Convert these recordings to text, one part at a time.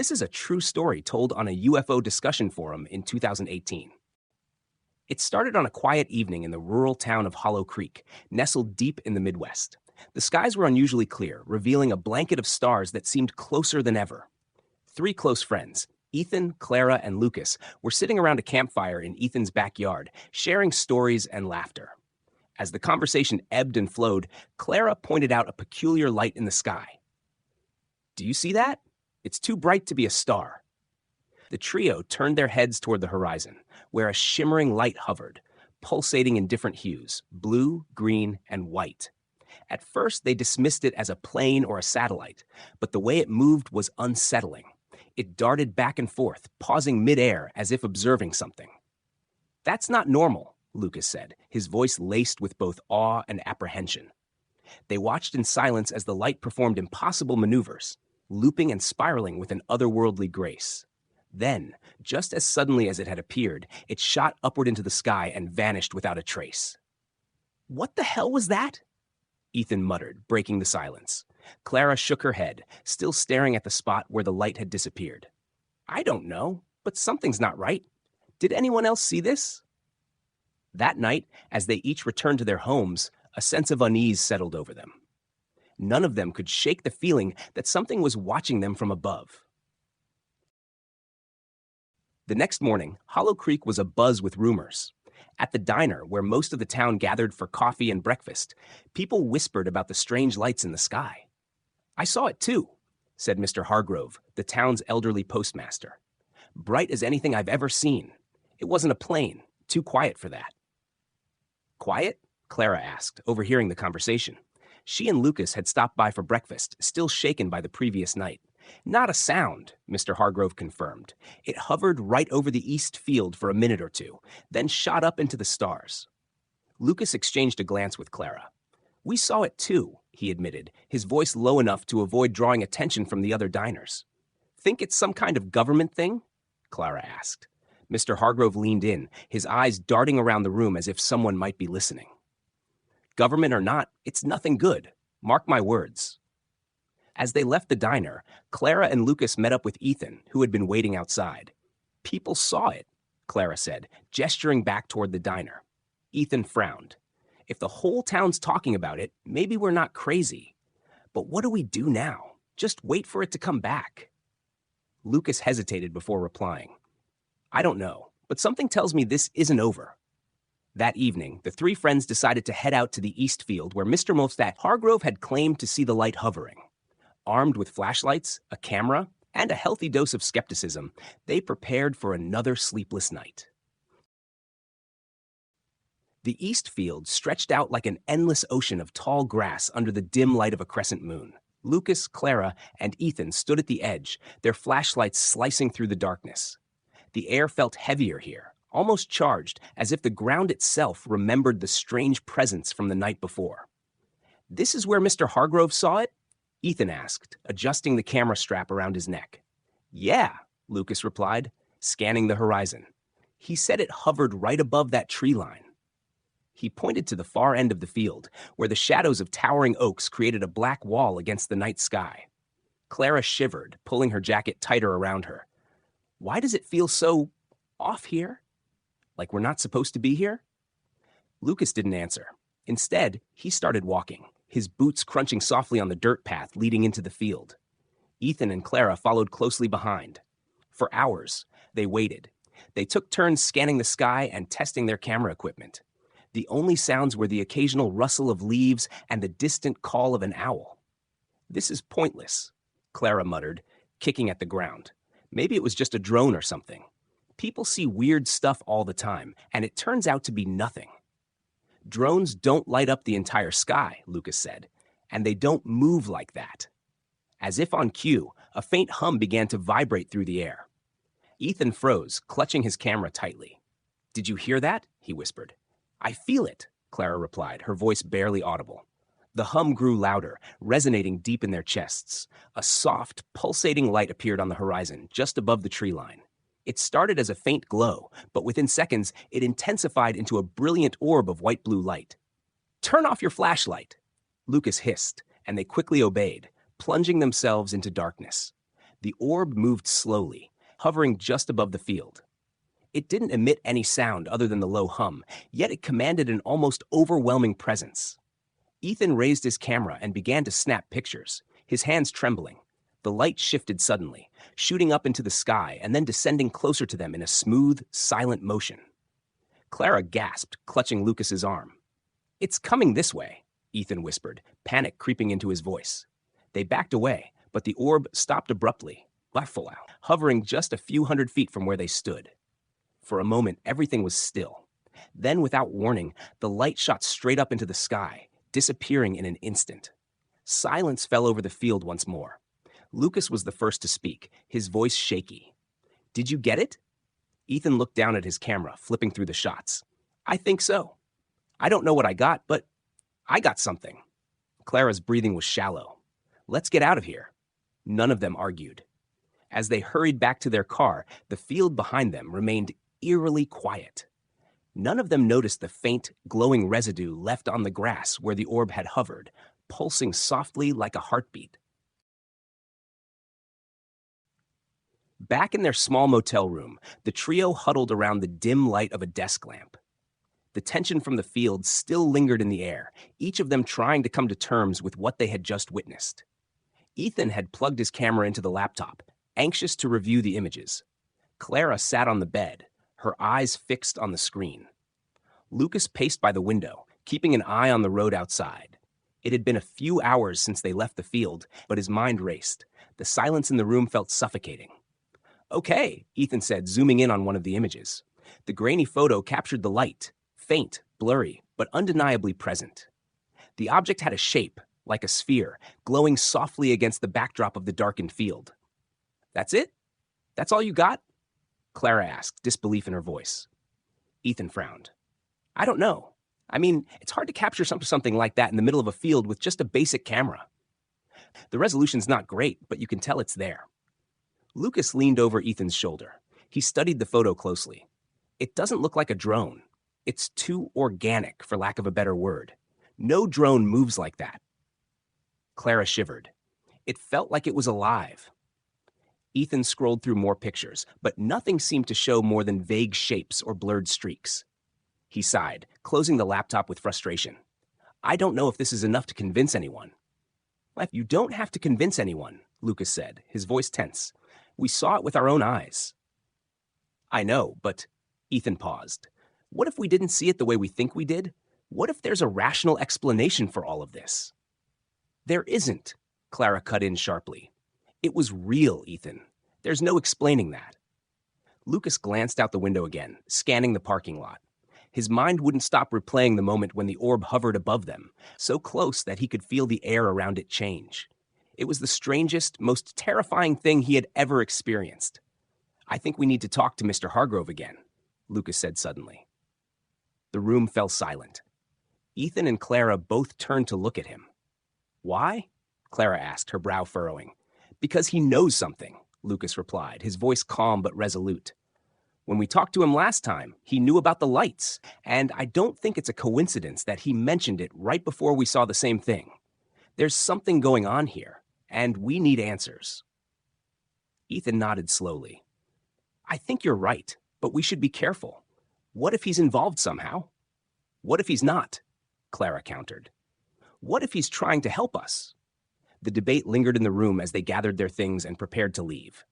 This is a true story told on a UFO discussion forum in 2018. It started on a quiet evening in the rural town of Hollow Creek, nestled deep in the Midwest. The skies were unusually clear, revealing a blanket of stars that seemed closer than ever. Three close friends, Ethan, Clara, and Lucas, were sitting around a campfire in Ethan's backyard, sharing stories and laughter. As the conversation ebbed and flowed, Clara pointed out a peculiar light in the sky. "Do you see that? It's too bright to be a star." The trio turned their heads toward the horizon, where a shimmering light hovered, pulsating in different hues, blue, green, and white. At first, they dismissed it as a plane or a satellite, but the way it moved was unsettling. It darted back and forth, pausing midair as if observing something. "That's not normal," Lucas said, his voice laced with both awe and apprehension. They watched in silence as the light performed impossible maneuvers, looping and spiraling with an otherworldly grace. Then, just as suddenly as it had appeared, it shot upward into the sky and vanished without a trace. "What the hell was that?" Ethan muttered, breaking the silence. Clara shook her head, still staring at the spot where the light had disappeared. "I don't know, but something's not right. Did anyone else see this?" That night, as they each returned to their homes, a sense of unease settled over them. None of them could shake the feeling that something was watching them from above. The next morning, Hollow Creek was abuzz with rumors. At the diner, where most of the town gathered for coffee and breakfast, people whispered about the strange lights in the sky. "I saw it too," said Mr. Hargrove, the town's elderly postmaster. "Bright as anything I've ever seen. It wasn't a plane, too quiet for that." "Quiet?" Clara asked, overhearing the conversation. She and Lucas had stopped by for breakfast, still shaken by the previous night. "Not a sound," Mr. Hargrove confirmed. "It hovered right over the east field for a minute or two, then shot up into the stars." Lucas exchanged a glance with Clara. "We saw it too," he admitted, his voice low enough to avoid drawing attention from the other diners. "Think it's some kind of government thing?" Clara asked. Mr. Hargrove leaned in, his eyes darting around the room as if someone might be listening. "Government or not, it's nothing good. Mark my words." As they left the diner, Clara and Lucas met up with Ethan, who had been waiting outside. "People saw it," Clara said, gesturing back toward the diner. Ethan frowned. "If the whole town's talking about it, maybe we're not crazy. But what do we do now? Just wait for it to come back?" Lucas hesitated before replying. "I don't know, but something tells me this isn't over." That evening, the three friends decided to head out to the east field where Mr. Mostat Hargrove had claimed to see the light hovering. Armed with flashlights, a camera, and a healthy dose of skepticism, they prepared for another sleepless night. The east field stretched out like an endless ocean of tall grass under the dim light of a crescent moon. Lucas, Clara, and Ethan stood at the edge, their flashlights slicing through the darkness. The air felt heavier here, almost charged, as if the ground itself remembered the strange presence from the night before. "This is where Mr. Hargrove saw it?" Ethan asked, adjusting the camera strap around his neck. "Yeah," Lucas replied, scanning the horizon. "He said it hovered right above that tree line." He pointed to the far end of the field, where the shadows of towering oaks created a black wall against the night sky. Clara shivered, pulling her jacket tighter around her. "Why does it feel so off here? Like we're not supposed to be here?" Lucas didn't answer. Instead, he started walking, his boots crunching softly on the dirt path leading into the field. Ethan and Clara followed closely behind. For hours, they waited. They took turns scanning the sky and testing their camera equipment. The only sounds were the occasional rustle of leaves and the distant call of an owl. "This is pointless," Clara muttered, kicking at the ground. "Maybe it was just a drone or something. People see weird stuff all the time, and it turns out to be nothing." "Drones don't light up the entire sky," Lucas said, "and they don't move like that." As if on cue, a faint hum began to vibrate through the air. Ethan froze, clutching his camera tightly. "Did you hear that?" he whispered. "I feel it," Clara replied, her voice barely audible. The hum grew louder, resonating deep in their chests. A soft, pulsating light appeared on the horizon, just above the tree line. It started as a faint glow, but within seconds, it intensified into a brilliant orb of white-blue light. "Turn off your flashlight," Lucas hissed, and they quickly obeyed, plunging themselves into darkness. The orb moved slowly, hovering just above the field. It didn't emit any sound other than the low hum, yet it commanded an almost overwhelming presence. Ethan raised his camera and began to snap pictures, his hands trembling. The light shifted suddenly, shooting up into the sky and then descending closer to them in a smooth, silent motion. Clara gasped, clutching Lucas's arm. "It's coming this way," Ethan whispered, panic creeping into his voice. They backed away, but the orb stopped abruptly, hovering just a few hundred feet from where they stood. For a moment, everything was still. Then, without warning, the light shot straight up into the sky, disappearing in an instant. Silence fell over the field once more. Lucas was the first to speak, his voice shaky. "Did you get it?" Ethan looked down at his camera, flipping through the shots. "I think so. I don't know what I got, but I got something." Clara's breathing was shallow. "Let's get out of here." None of them argued. As they hurried back to their car, the field behind them remained eerily quiet. None of them noticed the faint, glowing residue left on the grass where the orb had hovered, pulsing softly like a heartbeat. Back in their small motel room, the trio huddled around the dim light of a desk lamp. The tension from the field still lingered in the air, each of them trying to come to terms with what they had just witnessed. Ethan had plugged his camera into the laptop, anxious to review the images. Clara sat on the bed, her eyes fixed on the screen. Lucas paced by the window, keeping an eye on the road outside. It had been a few hours since they left the field, but his mind raced. The silence in the room felt suffocating. "Okay," Ethan said, zooming in on one of the images. The grainy photo captured the light, faint, blurry, but undeniably present. The object had a shape, like a sphere, glowing softly against the backdrop of the darkened field. "That's it? That's all you got?" Clara asked, disbelief in her voice. Ethan frowned. "I don't know. I mean, it's hard to capture something like that in the middle of a field with just a basic camera. The resolution's not great, but you can tell it's there." Lucas leaned over Ethan's shoulder. He studied the photo closely. "It doesn't look like a drone. It's too organic, for lack of a better word. No drone moves like that." Clara shivered. "It felt like it was alive." Ethan scrolled through more pictures, but nothing seemed to show more than vague shapes or blurred streaks. He sighed, closing the laptop with frustration. "I don't know if this is enough to convince anyone." "You don't have to convince anyone," Lucas said, his voice tense. "We saw it with our own eyes." "I know, but..." Ethan paused. "What if we didn't see it the way we think we did? What if there's a rational explanation for all of this?" "There isn't," Clara cut in sharply. "It was real, Ethan. There's no explaining that." Lucas glanced out the window again, scanning the parking lot. His mind wouldn't stop replaying the moment when the orb hovered above them, so close that he could feel the air around it change. It was the strangest, most terrifying thing he had ever experienced. "I think we need to talk to Mr. Hargrove again," Lucas said suddenly. The room fell silent. Ethan and Clara both turned to look at him. "Why?" Clara asked, her brow furrowing. "Because he knows something," Lucas replied, his voice calm but resolute. "When we talked to him last time, he knew about the lights, and I don't think it's a coincidence that he mentioned it right before we saw the same thing. There's something going on here, and we need answers." Ethan nodded slowly. "I think you're right, but we should be careful. What if he's involved somehow?" "What if he's not?" Clara countered. "What if he's trying to help us?" The debate lingered in the room as they gathered their things and prepared to leave.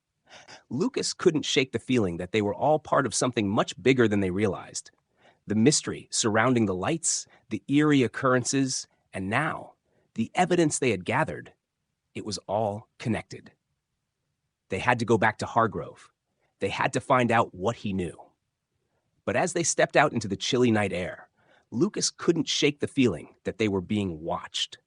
Lucas couldn't shake the feeling that they were all part of something much bigger than they realized. The mystery surrounding the lights, the eerie occurrences, and now, the evidence they had gathered, it was all connected. They had to go back to Hargrove. They had to find out what he knew. But as they stepped out into the chilly night air, Lucas couldn't shake the feeling that they were being watched.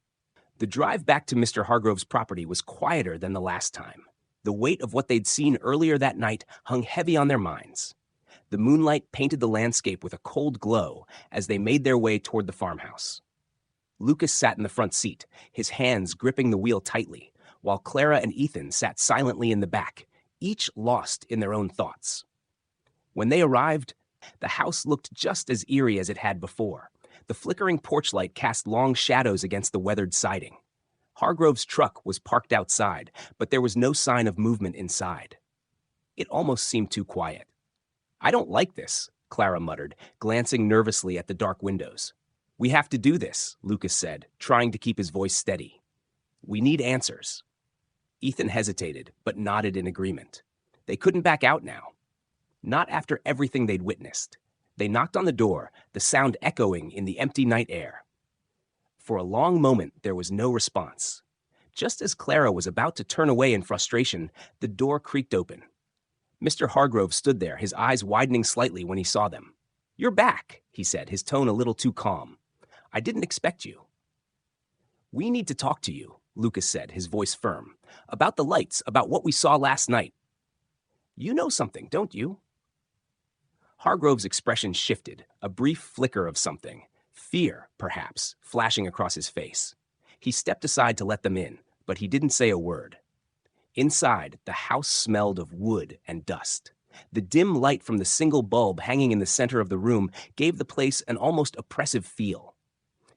The drive back to Mr. Hargrove's property was quieter than the last time. The weight of what they'd seen earlier that night hung heavy on their minds. The moonlight painted the landscape with a cold glow as they made their way toward the farmhouse. Lucas sat in the front seat, his hands gripping the wheel tightly, while Clara and Ethan sat silently in the back, each lost in their own thoughts. When they arrived, the house looked just as eerie as it had before. The flickering porch light cast long shadows against the weathered siding. Hargrove's truck was parked outside, but there was no sign of movement inside. It almost seemed too quiet. "I don't like this," Clara muttered, glancing nervously at the dark windows. "We have to do this," Lucas said, trying to keep his voice steady. "We need answers." Ethan hesitated, but nodded in agreement. They couldn't back out now. Not after everything they'd witnessed. They knocked on the door, the sound echoing in the empty night air. For a long moment, there was no response. Just as Clara was about to turn away in frustration, the door creaked open. Mr. Hargrove stood there, his eyes widening slightly when he saw them. "You're back," he said, his tone a little too calm. "I didn't expect you." "We need to talk to you," Lucas said, his voice firm. "About the lights, about what we saw last night." "You know something, don't you?" Hargrove's expression shifted, a brief flicker of something, fear, perhaps, flashing across his face. He stepped aside to let them in, but he didn't say a word. Inside, the house smelled of wood and dust. The dim light from the single bulb hanging in the center of the room gave the place an almost oppressive feel.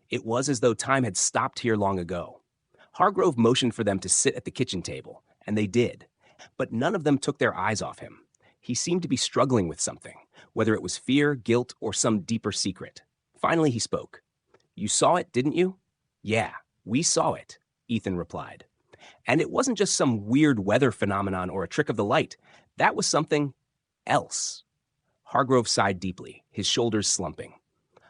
It was as though time had stopped here long ago. Hargrove motioned for them to sit at the kitchen table, and they did. But none of them took their eyes off him. He seemed to be struggling with something, whether it was fear, guilt, or some deeper secret. Finally, he spoke. "You saw it, didn't you?" "Yeah, we saw it," Ethan replied. "And it wasn't just some weird weather phenomenon or a trick of the light. That was something else." Hargrove sighed deeply, his shoulders slumping.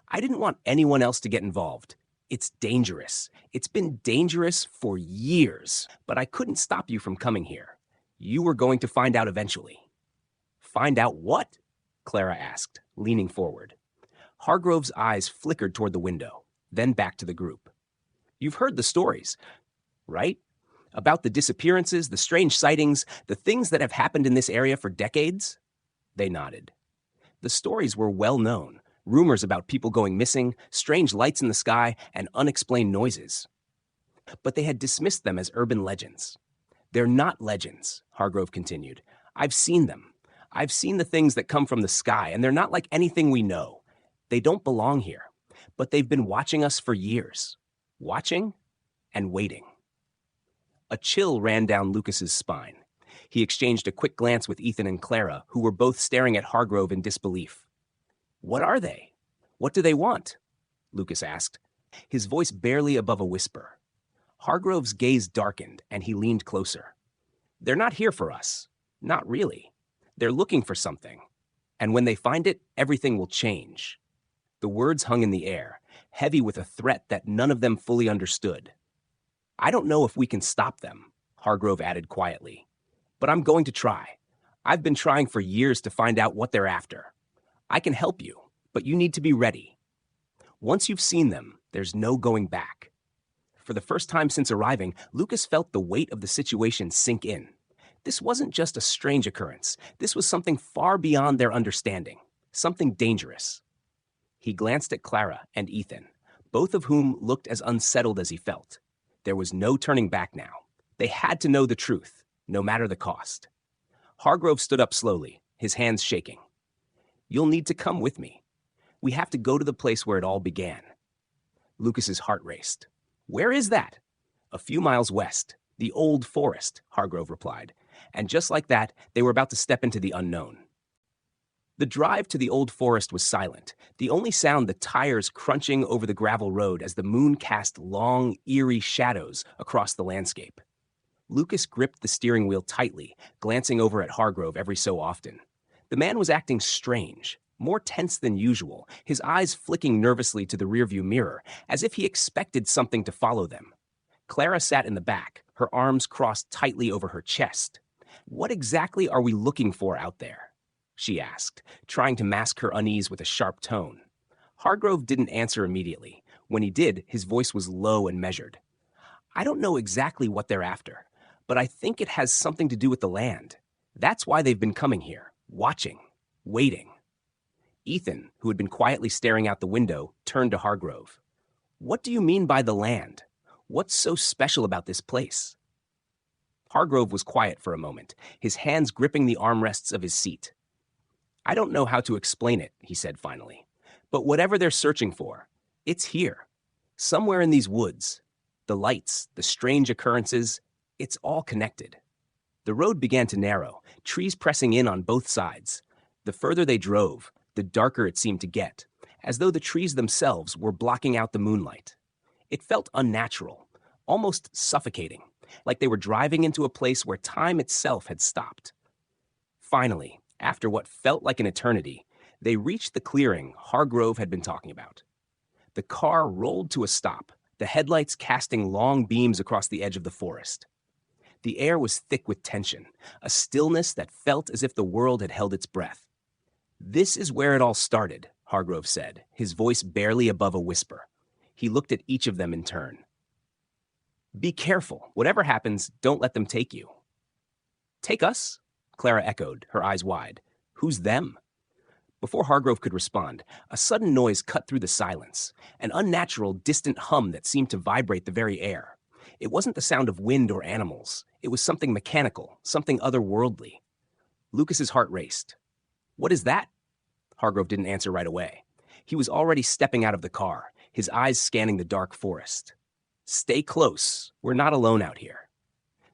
"I didn't want anyone else to get involved. It's dangerous. It's been dangerous for years, but I couldn't stop you from coming here. You were going to find out eventually." "Find out what?" Clara asked, leaning forward. Hargrove's eyes flickered toward the window, then back to the group. "You've heard the stories, right? About the disappearances, the strange sightings, the things that have happened in this area for decades?" They nodded. The stories were well known. Rumors about people going missing, strange lights in the sky, and unexplained noises. But they had dismissed them as urban legends. "They're not legends," Hargrove continued. "I've seen them. I've seen the things that come from the sky, and they're not like anything we know. They don't belong here. But they've been watching us for years. Watching and waiting." A chill ran down Lucas's spine. He exchanged a quick glance with Ethan and Clara, who were both staring at Hargrove in disbelief. "What are they? What do they want?" Lucas asked, his voice barely above a whisper. Hargrove's gaze darkened, and he leaned closer. "They're not here for us. Not really. They're looking for something. And when they find it, everything will change." The words hung in the air, heavy with a threat that none of them fully understood. "I don't know if we can stop them," Hargrove added quietly. "But I'm going to try. I've been trying for years to find out what they're after. I can help you, but you need to be ready. Once you've seen them, there's no going back." For the first time since arriving, Lucas felt the weight of the situation sink in. This wasn't just a strange occurrence. This was something far beyond their understanding, something dangerous. He glanced at Clara and Ethan, both of whom looked as unsettled as he felt. There was no turning back now. They had to know the truth, no matter the cost. Hargrove stood up slowly, his hands shaking. "You'll need to come with me. We have to go to the place where it all began." Lucas's heart raced. "Where is that?" "A few miles west. The old forest," Hargrove replied. And just like that, they were about to step into the unknown. The drive to the old forest was silent, the only sound the tires crunching over the gravel road as the moon cast long, eerie shadows across the landscape. Lucas gripped the steering wheel tightly, glancing over at Hargrove every so often. The man was acting strange, more tense than usual, his eyes flicking nervously to the rearview mirror, as if he expected something to follow them. Clara sat in the back, her arms crossed tightly over her chest. "What exactly are we looking for out there?" she asked, trying to mask her unease with a sharp tone. Hargrove didn't answer immediately. When he did, his voice was low and measured. "I don't know exactly what they're after, but I think it has something to do with the land. That's why they've been coming here, watching, waiting." Ethan, who had been quietly staring out the window, turned to Hargrove. "What do you mean by the land? What's so special about this place?" Hargrove was quiet for a moment, his hands gripping the armrests of his seat. "I don't know how to explain it," he said finally. "But whatever they're searching for, it's here, somewhere in these woods. The lights, the strange occurrences, it's all connected. The road began to narrow, trees pressing in on both sides. The further they drove, the darker it seemed to get, as though the trees themselves were blocking out the moonlight. It felt unnatural, almost suffocating, like they were driving into a place where time itself had stopped. Finally, after what felt like an eternity, they reached the clearing Hargrove had been talking about. The car rolled to a stop, the headlights casting long beams across the edge of the forest. The air was thick with tension, a stillness that felt as if the world had held its breath. "This is where it all started," Hargrove said, his voice barely above a whisper. He looked at each of them in turn. "Be careful. Whatever happens, don't let them take you." "Take us?" Clara echoed, her eyes wide. "Who's them?" Before Hargrove could respond, a sudden noise cut through the silence, an unnatural, distant hum that seemed to vibrate the very air. It wasn't the sound of wind or animals. It was something mechanical, something otherworldly. Lucas's heart raced. "What is that?" Hargrove didn't answer right away. He was already stepping out of the car, his eyes scanning the dark forest. "Stay close. We're not alone out here."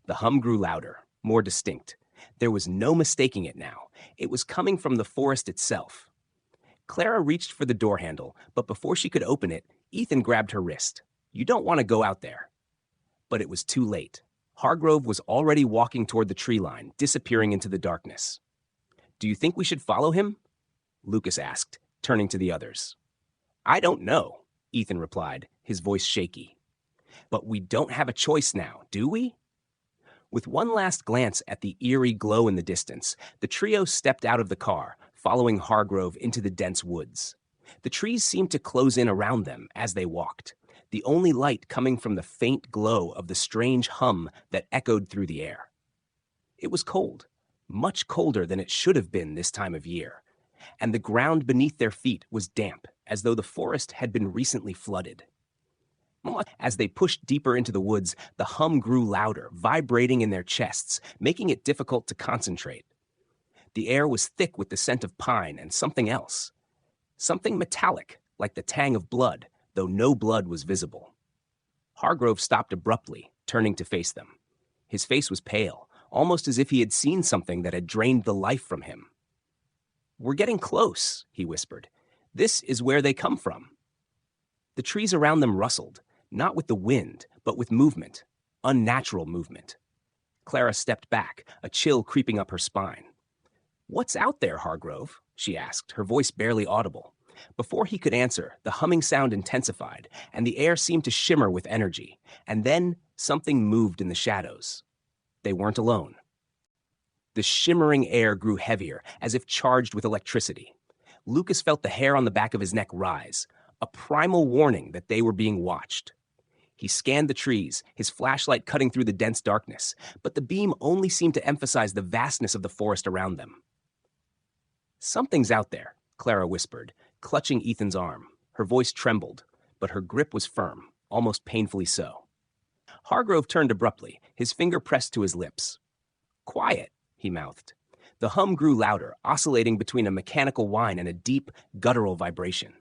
The hum grew louder, more distinct. There was no mistaking it now. It was coming from the forest itself. Clara reached for the door handle, but before she could open it, Ethan grabbed her wrist. "You don't want to go out there." But it was too late. Hargrove was already walking toward the tree line, disappearing into the darkness. "Do you think we should follow him?" Lucas asked, turning to the others. "I don't know," Ethan replied, his voice shaky. "But we don't have a choice now, do we?" With one last glance at the eerie glow in the distance, the trio stepped out of the car, following Hargrove into the dense woods. The trees seemed to close in around them as they walked, the only light coming from the faint glow of the strange hum that echoed through the air. It was cold, much colder than it should have been this time of year, and the ground beneath their feet was damp, as though the forest had been recently flooded. As they pushed deeper into the woods, the hum grew louder, vibrating in their chests, making it difficult to concentrate. The air was thick with the scent of pine and something else. Something metallic, like the tang of blood, though no blood was visible. Hargrove stopped abruptly, turning to face them. His face was pale, almost as if he had seen something that had drained the life from him. "We're getting close," he whispered. "This is where they come from." The trees around them rustled, not with the wind, but with movement, unnatural movement. Clara stepped back, a chill creeping up her spine. "What's out there, Hargrove?" she asked, her voice barely audible. Before he could answer, the humming sound intensified, and the air seemed to shimmer with energy. And then something moved in the shadows. They weren't alone. The shimmering air grew heavier, as if charged with electricity. Lucas felt the hair on the back of his neck rise, a primal warning that they were being watched. He scanned the trees, his flashlight cutting through the dense darkness, but the beam only seemed to emphasize the vastness of the forest around them. "Something's out there," Clara whispered, clutching Ethan's arm. Her voice trembled, but her grip was firm, almost painfully so. Hargrove turned abruptly, his finger pressed to his lips. "Quiet," he mouthed. The hum grew louder, oscillating between a mechanical whine and a deep, guttural vibration.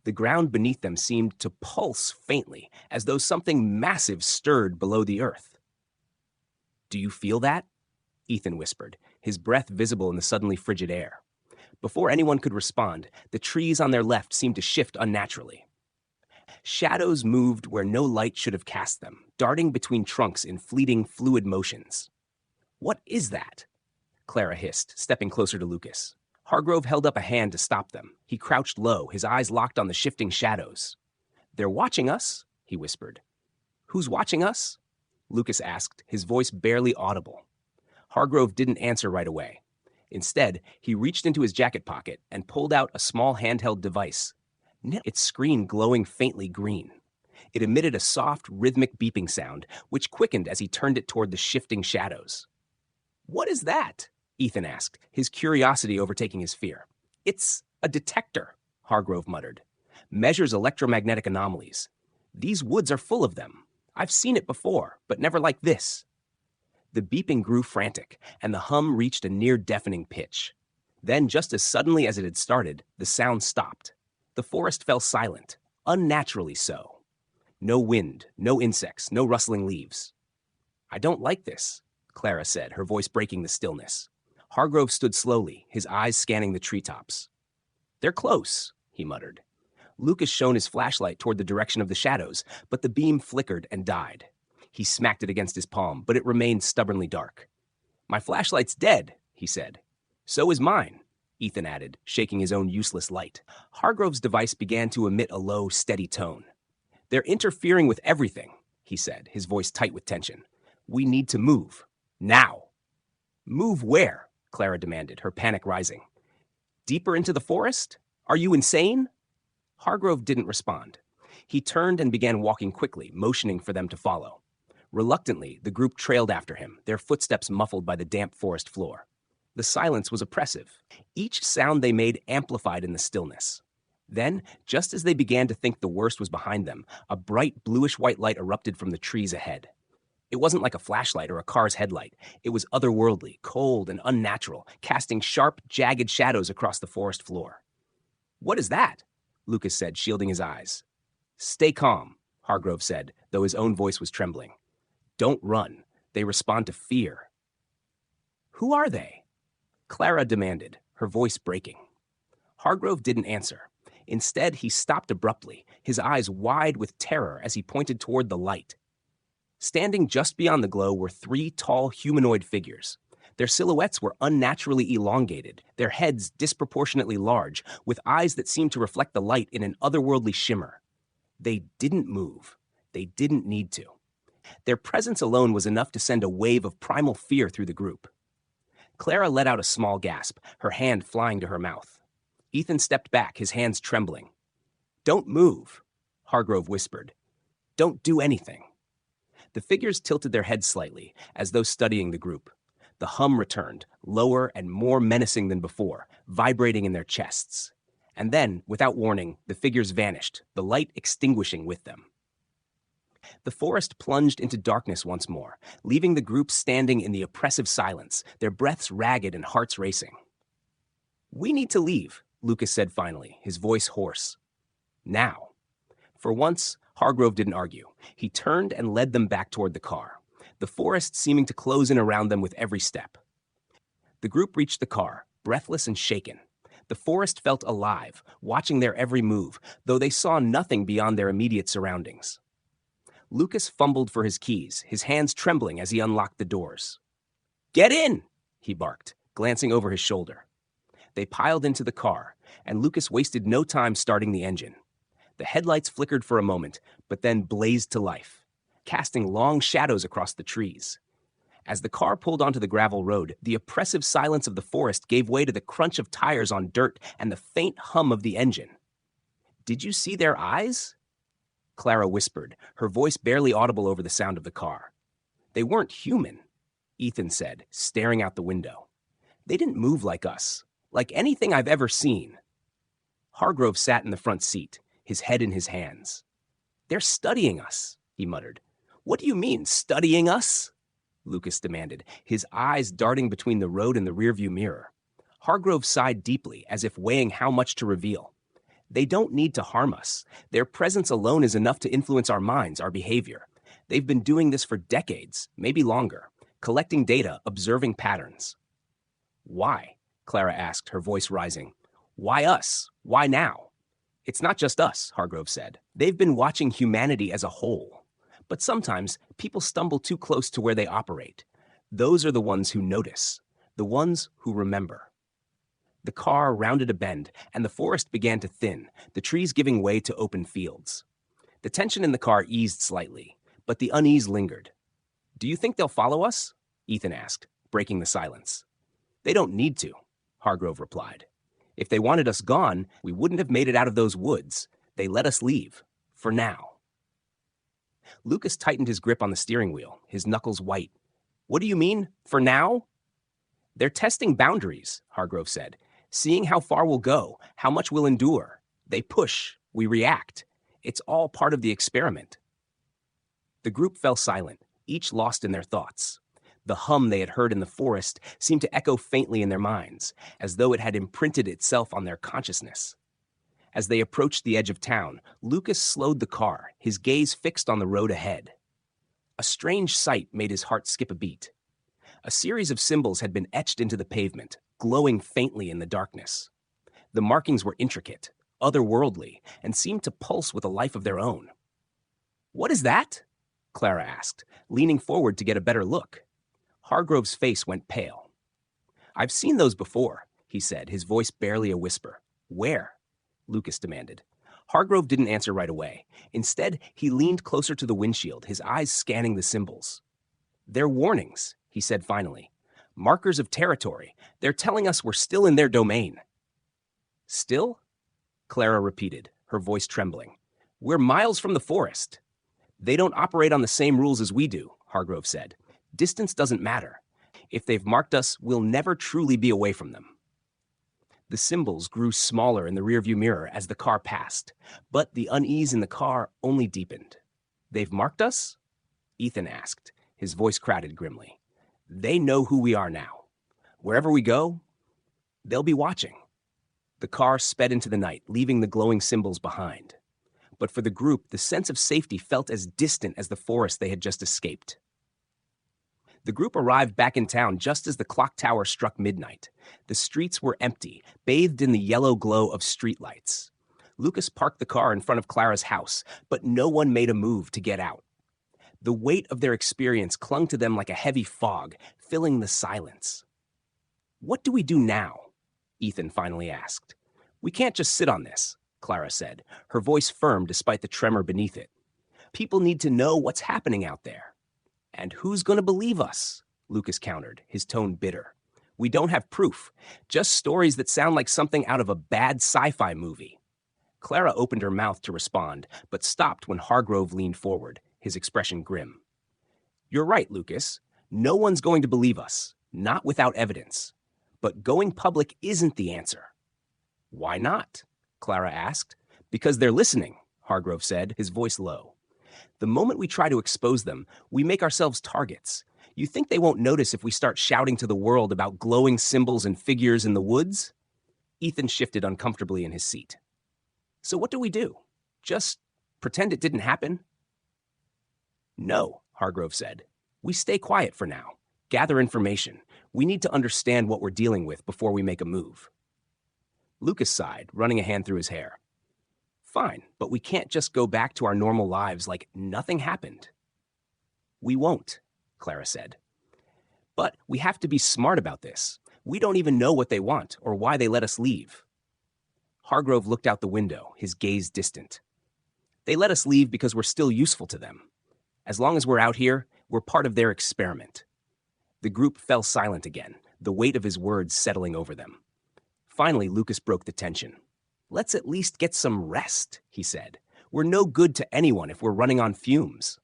The ground beneath them seemed to pulse faintly, as though something massive stirred below the earth. "Do you feel that?" Ethan whispered, his breath visible in the suddenly frigid air. Before anyone could respond, the trees on their left seemed to shift unnaturally. Shadows moved where no light should have cast them, darting between trunks in fleeting, fluid motions. "What is that?" Clara hissed, stepping closer to Lucas. Hargrove held up a hand to stop them. He crouched low, his eyes locked on the shifting shadows. "They're watching us," he whispered. "Who's watching us?" Lucas asked, his voice barely audible. Hargrove didn't answer right away. Instead, he reached into his jacket pocket and pulled out a small handheld device, its screen glowing faintly green. It emitted a soft, rhythmic beeping sound, which quickened as he turned it toward the shifting shadows. "What is that?" Ethan asked, his curiosity overtaking his fear. "It's a detector," Hargrove muttered. "Measures electromagnetic anomalies. These woods are full of them. I've seen it before, but never like this." The beeping grew frantic, and the hum reached a near-deafening pitch. Then, just as suddenly as it had started, the sound stopped. The forest fell silent, unnaturally so. No wind, no insects, no rustling leaves. I don't like this, Clara said, her voice breaking the stillness. Hargrove stood slowly, his eyes scanning the treetops. They're close, he muttered. Lucas shone his flashlight toward the direction of the shadows, but the beam flickered and died. He smacked it against his palm, but it remained stubbornly dark. My flashlight's dead, he said. So is mine, Ethan added, shaking his own useless light. Hargrove's device began to emit a low, steady tone. They're interfering with everything, he said, his voice tight with tension. We need to move. Now. Move where? Clara demanded, her panic rising. Deeper into the forest? Are you insane? Hargrove didn't respond. He turned and began walking quickly, motioning for them to follow. Reluctantly, the group trailed after him, their footsteps muffled by the damp forest floor. The silence was oppressive. Each sound they made amplified in the stillness. Then, just as they began to think the worst was behind them, a bright bluish-white light erupted from the trees ahead. It wasn't like a flashlight or a car's headlight. It was otherworldly, cold, and unnatural, casting sharp, jagged shadows across the forest floor. What is that? Lucas said, shielding his eyes. Stay calm, Hargrove said, though his own voice was trembling. Don't run. They respond to fear. Who are they? Clara demanded, her voice breaking. Hargrove didn't answer. Instead, he stopped abruptly, his eyes wide with terror as he pointed toward the light. Standing just beyond the glow were 3 tall humanoid figures. Their silhouettes were unnaturally elongated, their heads disproportionately large, with eyes that seemed to reflect the light in an otherworldly shimmer. They didn't move. They didn't need to. Their presence alone was enough to send a wave of primal fear through the group. Clara let out a small gasp, her hand flying to her mouth. Ethan stepped back, his hands trembling. Don't move, Hargrove whispered. Don't do anything. The figures tilted their heads slightly, as though studying the group. The hum returned, lower and more menacing than before, vibrating in their chests. And then, without warning, the figures vanished, the light extinguishing with them. The forest plunged into darkness once more, leaving the group standing in the oppressive silence, their breaths ragged and hearts racing. We need to leave, Lucas said finally, his voice hoarse. Now. For once, Hargrove didn't argue. He turned and led them back toward the car, the forest seeming to close in around them with every step. The group reached the car, breathless and shaken. The forest felt alive, watching their every move, though they saw nothing beyond their immediate surroundings. Lucas fumbled for his keys, his hands trembling as he unlocked the doors. Get in, he barked, glancing over his shoulder. They piled into the car, and Lucas wasted no time starting the engine. The headlights flickered for a moment, but then blazed to life, casting long shadows across the trees. As the car pulled onto the gravel road, the oppressive silence of the forest gave way to the crunch of tires on dirt and the faint hum of the engine. Did you see their eyes? Clara whispered, her voice barely audible over the sound of the car. They weren't human, Ethan said, staring out the window. They didn't move like us, like anything I've ever seen. Hargrove sat in the front seat, his head in his hands. They're studying us, he muttered. What do you mean, studying us? Lucas demanded, his eyes darting between the road and the rearview mirror. Hargrove sighed deeply, as if weighing how much to reveal. They don't need to harm us. Their presence alone is enough to influence our minds, our behavior. They've been doing this for decades, maybe longer, collecting data, observing patterns. Why? Clara asked, her voice rising. Why us? Why now? It's not just us, Hargrove said. They've been watching humanity as a whole. But sometimes people stumble too close to where they operate. Those are the ones who notice, the ones who remember. The car rounded a bend, and the forest began to thin, the trees giving way to open fields. The tension in the car eased slightly, but the unease lingered. Do you think they'll follow us? Ethan asked, breaking the silence. They don't need to, Hargrove replied. If they wanted us gone, we wouldn't have made it out of those woods. They let us leave, for now. Lucas tightened his grip on the steering wheel, his knuckles white. What do you mean, for now? They're testing boundaries, Hargrove said, seeing how far we'll go, how much we'll endure. They push, we react. It's all part of the experiment. The group fell silent, each lost in their thoughts. The hum they had heard in the forest seemed to echo faintly in their minds, as though it had imprinted itself on their consciousness. As they approached the edge of town, Lucas slowed the car, his gaze fixed on the road ahead. A strange sight made his heart skip a beat. A series of symbols had been etched into the pavement, glowing faintly in the darkness. The markings were intricate, otherworldly, and seemed to pulse with a life of their own. "What is that?" Clara asked, leaning forward to get a better look. Hargrove's face went pale. "I've seen those before," he said, his voice barely a whisper. "Where?" Lucas demanded. Hargrove didn't answer right away. Instead, he leaned closer to the windshield, his eyes scanning the symbols. "They're warnings," he said finally. "Markers of territory. They're telling us we're still in their domain." "Still?" Clara repeated, her voice trembling. "We're miles from the forest." "They don't operate on the same rules as we do," Hargrove said. "Distance doesn't matter. If they've marked us, we'll never truly be away from them." The symbols grew smaller in the rearview mirror as the car passed, but the unease in the car only deepened. "They've marked us?" Ethan asked, his voice crowded grimly. "They know who we are now. Wherever we go, they'll be watching." The car sped into the night, leaving the glowing symbols behind. But for the group, the sense of safety felt as distant as the forest they had just escaped. The group arrived back in town just as the clock tower struck midnight. The streets were empty, bathed in the yellow glow of streetlights. Lucas parked the car in front of Clara's house, but no one made a move to get out. The weight of their experience clung to them like a heavy fog, filling the silence. "What do we do now?" Ethan finally asked. "We can't just sit on this," Clara said, her voice firm despite the tremor beneath it. "People need to know what's happening out there." "And who's going to believe us?" Lucas countered, his tone bitter. "We don't have proof, just stories that sound like something out of a bad sci-fi movie." Clara opened her mouth to respond, but stopped when Hargrove leaned forward, his expression grim. "You're right, Lucas. No one's going to believe us, not without evidence. But going public isn't the answer." "Why not?" Clara asked. "Because they're listening," Hargrove said, his voice low. "The moment we try to expose them, we make ourselves targets. You think they won't notice if we start shouting to the world about glowing symbols and figures in the woods?" Ethan shifted uncomfortably in his seat. "So what do we do? Just pretend it didn't happen?" "No," Hargrove said. "We stay quiet for now. Gather information. We need to understand what we're dealing with before we make a move." Lucas sighed, running a hand through his hair. "Fine, but we can't just go back to our normal lives like nothing happened." "We won't," Clara said. "But we have to be smart about this. We don't even know what they want or why they let us leave." Hargrove looked out the window, his gaze distant. "They let us leave because we're still useful to them. As long as we're out here, we're part of their experiment." The group fell silent again, the weight of his words settling over them. Finally, Lucas broke the tension. "Let's at least get some rest," he said. "We're no good to anyone if we're running on fumes."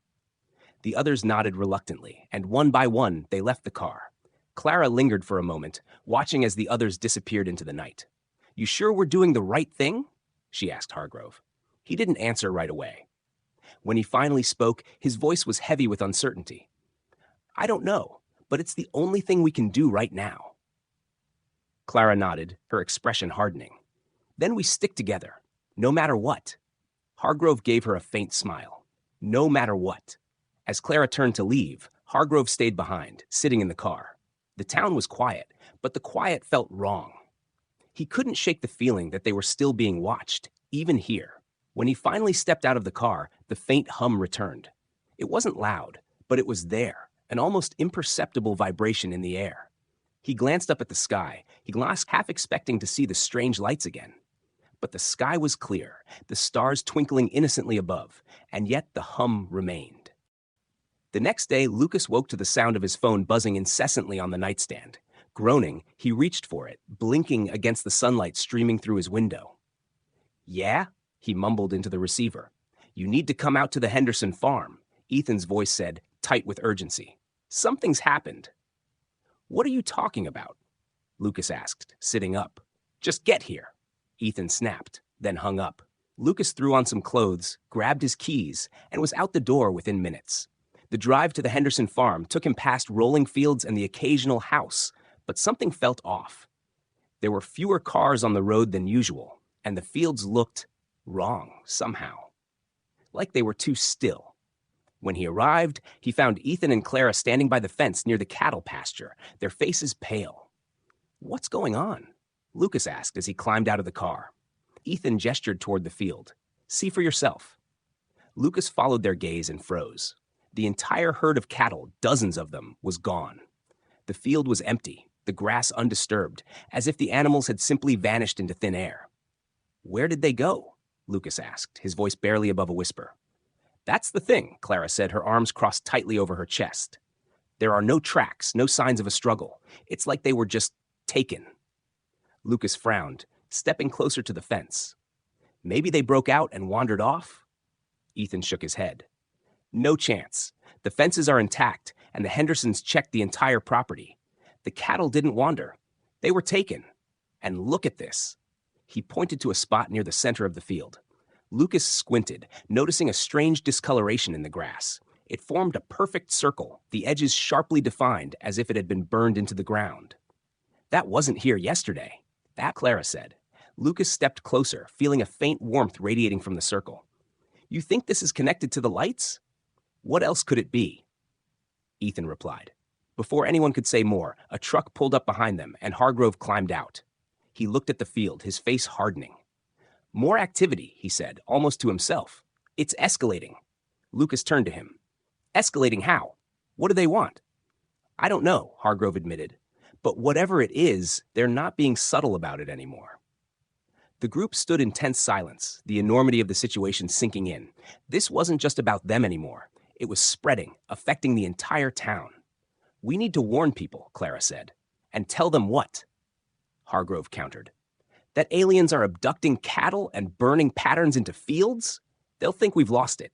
The others nodded reluctantly, and one by one, they left the car. Clara lingered for a moment, watching as the others disappeared into the night. "You sure we're doing the right thing?" she asked Hargrove. He didn't answer right away. When he finally spoke, his voice was heavy with uncertainty. "I don't know, but it's the only thing we can do right now." Clara nodded, her expression hardening. "Then we stick together, no matter what." Hargrove gave her a faint smile. No matter what. As Clara turned to leave, Hargrove stayed behind, sitting in the car. The town was quiet, but the quiet felt wrong. He couldn't shake the feeling that they were still being watched, even here. When he finally stepped out of the car, the faint hum returned. It wasn't loud, but it was there, an almost imperceptible vibration in the air. He glanced up at the sky, half expecting to see the strange lights again. But the sky was clear, the stars twinkling innocently above, and yet the hum remained. The next day, Lucas woke to the sound of his phone buzzing incessantly on the nightstand. Groaning, he reached for it, blinking against the sunlight streaming through his window. "Yeah?" he mumbled into the receiver. "You need to come out to the Henderson farm," Ethan's voice said, tight with urgency. "Something's happened." "What are you talking about?" Lucas asked, sitting up. "Just get here," Ethan snapped, then hung up. Lucas threw on some clothes, grabbed his keys, and was out the door within minutes. The drive to the Henderson farm took him past rolling fields and the occasional house, but something felt off. There were fewer cars on the road than usual, and the fields looked wrong somehow, like they were too still. When he arrived, he found Ethan and Clara standing by the fence near the cattle pasture, their faces pale. "What's going on?" Lucas asked as he climbed out of the car. Ethan gestured toward the field. "See for yourself." Lucas followed their gaze and froze. The entire herd of cattle, dozens of them, was gone. The field was empty, the grass undisturbed, as if the animals had simply vanished into thin air. "Where did they go?" Lucas asked, his voice barely above a whisper. "That's the thing," Clara said, her arms crossed tightly over her chest. "There are no tracks, no signs of a struggle. It's like they were just taken." Lucas frowned, stepping closer to the fence. "Maybe they broke out and wandered off?" Ethan shook his head. "No chance. The fences are intact, and the Hendersons checked the entire property. The cattle didn't wander. They were taken. And look at this." He pointed to a spot near the center of the field. Lucas squinted, noticing a strange discoloration in the grass. It formed a perfect circle, the edges sharply defined as if it had been burned into the ground. "That wasn't here yesterday," Clara said. Lucas stepped closer, feeling a faint warmth radiating from the circle. "You think this is connected to the lights?" "What else could it be?" Ethan replied. Before anyone could say more, a truck pulled up behind them, and Hargrove climbed out. He looked at the field, his face hardening. "More activity," he said, almost to himself. "It's escalating." Lucas turned to him. "Escalating how? What do they want?" "I don't know," Hargrove admitted. "But whatever it is, they're not being subtle about it anymore." The group stood in tense silence, the enormity of the situation sinking in. This wasn't just about them anymore. It was spreading, affecting the entire town. "We need to warn people," Clara said. "And tell them what?" Hargrove countered. "That aliens are abducting cattle and burning patterns into fields? They'll think we've lost it."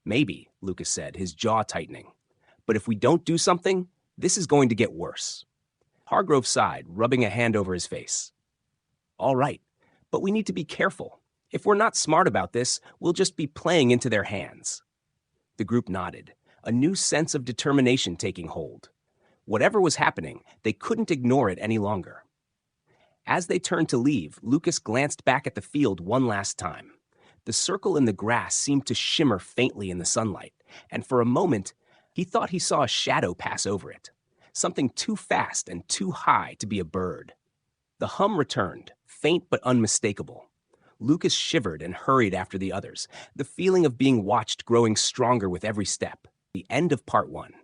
"Maybe," Lucas said, his jaw tightening. "But if we don't do something, this is going to get worse." Hargrove sighed, rubbing a hand over his face. "All right, but we need to be careful. If we're not smart about this, we'll just be playing into their hands." The group nodded, a new sense of determination taking hold. Whatever was happening, they couldn't ignore it any longer. As they turned to leave, Lucas glanced back at the field one last time. The circle in the grass seemed to shimmer faintly in the sunlight, and for a moment, he thought he saw a shadow pass over it, something too fast and too high to be a bird. The hum returned, faint but unmistakable. Lucas shivered and hurried after the others, the feeling of being watched growing stronger with every step. The end of part 1.